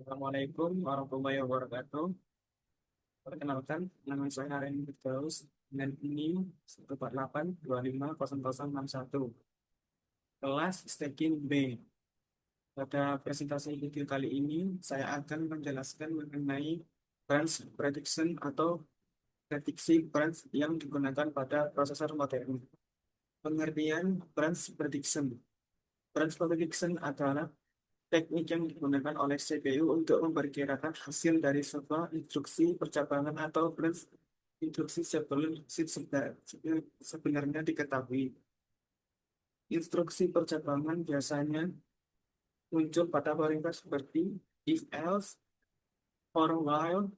Assalamualaikum warahmatullahi wabarakatuh. Perkenalkan, nama saya Aren Firdaus dengan NIM 148250061. Kelas Staking B. Pada presentasi video kali ini, saya akan menjelaskan mengenai branch prediction atau prediksi branch yang digunakan pada prosesor modern. Pengertian branch prediction. Branch prediction adalah teknik yang digunakan oleh CPU untuk memperkirakan hasil dari sebuah instruksi percabangan atau branch instruksi sebelum sebenarnya diketahui. Instruksi percabangan biasanya muncul pada perintah seperti if else, for while,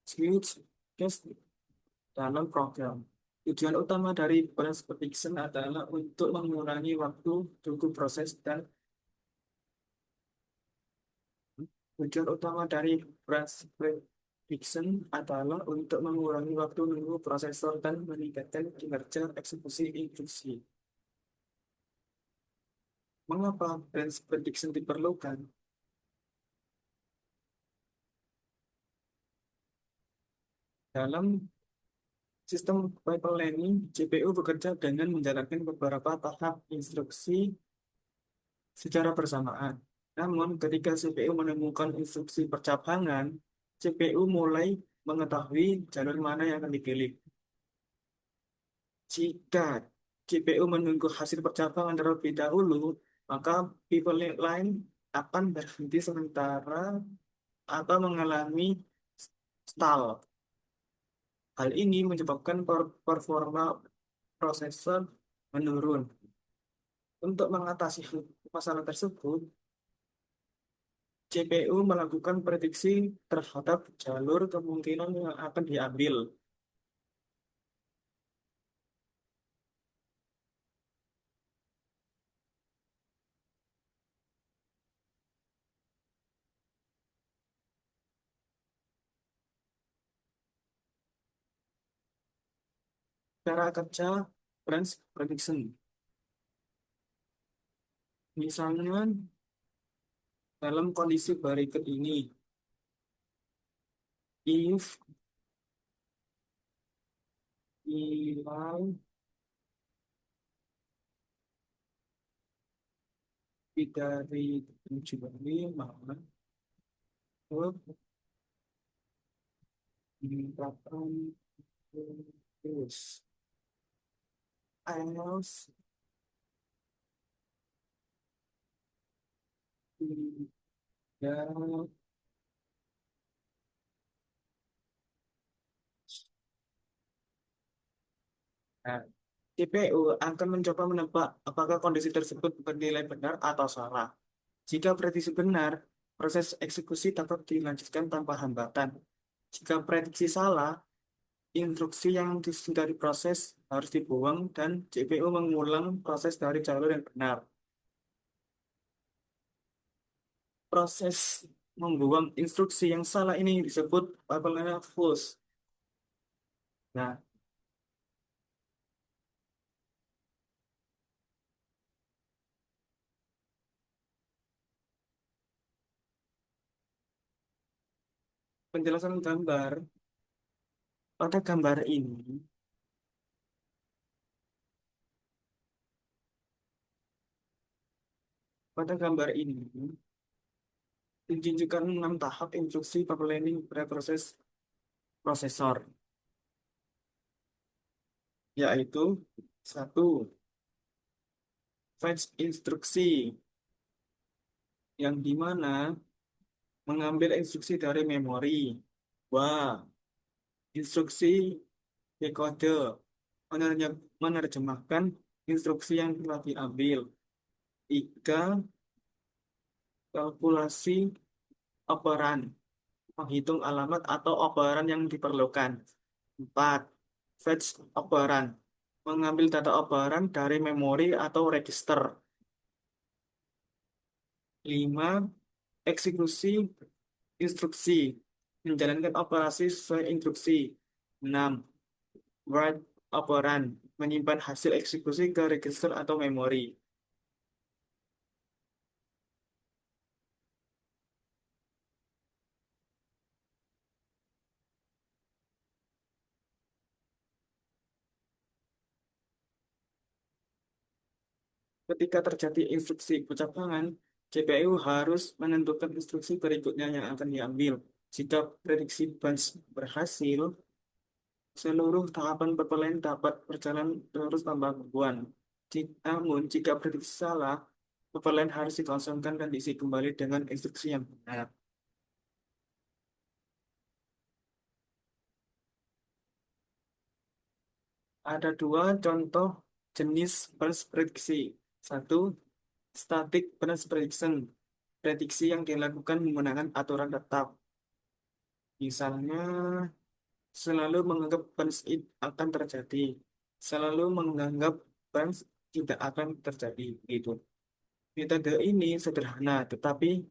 switch, case dalam program. Tujuan utama dari branch prediction adalah untuk mengurangi waktu tunggu proses dan Tujuan utama dari branch prediction adalah untuk mengurangi waktu nunggu prosesor dan meningkatkan kinerja eksekusi instruksi. Mengapa branch prediction diperlukan? Dalam sistem pipelining, CPU bekerja dengan menjalankan beberapa tahap instruksi secara bersamaan. Namun, ketika CPU menemukan instruksi percabangan, CPU mulai mengetahui jalur mana yang akan dipilih. Jika GPU menunggu hasil percabangan terlebih dahulu, maka pipeline line akan berhenti sementara atau mengalami stall. Hal ini menyebabkan performa prosesor menurun. Untuk mengatasi masalah tersebut, CPU melakukan prediksi terhadap jalur kemungkinan yang akan diambil. Cara kerja branch prediction. Misalnya, dalam kondisi berikut ini, if nilai dari 75 ke meningkatkan terus else tidak. Nah, CPU akan mencoba menebak apakah kondisi tersebut bernilai benar atau salah. Jika prediksi benar, proses eksekusi dapat dilanjutkan tanpa hambatan. Jika prediksi salah, instruksi yang sudah diproses harus dibuang dan CPU mengulang proses dari jalur yang benar. Proses membuang instruksi yang salah ini disebut pipeline flush. Nah, penjelasan gambar pada gambar ini, pada gambar ini ditunjukkan 6 tahap instruksi pipelining pada proses prosesor, yaitu satu, fetch instruksi, yang dimana mengambil instruksi dari memori. Dua, instruksi dekode, menerjemahkan instruksi yang telah diambil. Tiga, kalkulasi operan, menghitung alamat atau operan yang diperlukan. Empat, fetch operan, mengambil data operan dari memori atau register. Lima, eksekusi instruksi, menjalankan operasi sesuai instruksi. Enam, write operan, menyimpan hasil eksekusi ke register atau memori. Ketika terjadi instruksi percabangan, CPU harus menentukan instruksi berikutnya yang akan diambil. Jika prediksi bunch berhasil, seluruh tahapan pipeline dapat berjalan terus tanpa gangguan. Namun, jika prediksi salah, pipeline harus dikosongkan dan diisi kembali dengan instruksi yang benar. Ada dua contoh jenis bunch prediksi. Satu, static bunch prediction. Prediksi yang dilakukan menggunakan aturan tetap. Misalnya, selalu menganggap punch it akan terjadi, selalu menganggap punch tidak akan terjadi gitu. Metode ini sederhana, tetapi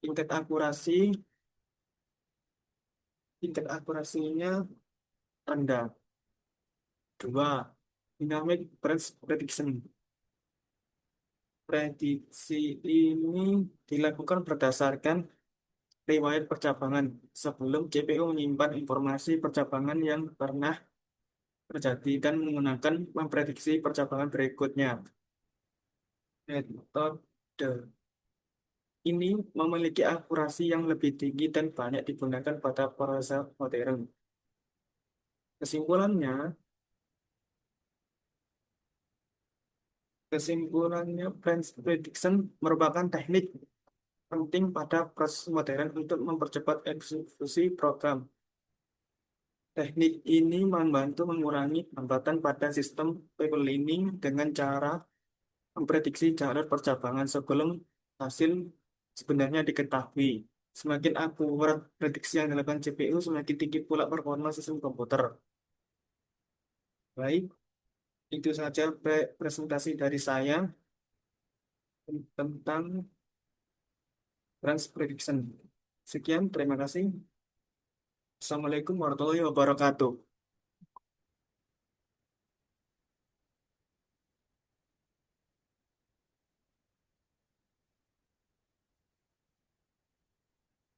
tingkat akurasi tingkat akurasinya rendah. Dua, dynamic branch prediction. Prediksi ini dilakukan berdasarkan riwayat percabangan sebelum CPU menyimpan informasi percabangan yang pernah terjadi dan menggunakan memprediksi percabangan berikutnya. Metode ini memiliki akurasi yang lebih tinggi dan banyak digunakan pada proses modern. Kesimpulannya, kesimpulannya, branch prediction merupakan teknik penting pada proses modern untuk mempercepat eksekusi program. Teknik ini membantu mengurangi hambatan pada sistem pipelining dengan cara memprediksi jalur percabangan sebelum hasil sebenarnya diketahui. Semakin akurat prediksi yang dilakukan CPU, semakin tinggi pula performa sistem komputer. Baik, itu saja presentasi dari saya tentang branch prediction. Sekian, terima kasih. Assalamualaikum warahmatullahi wabarakatuh.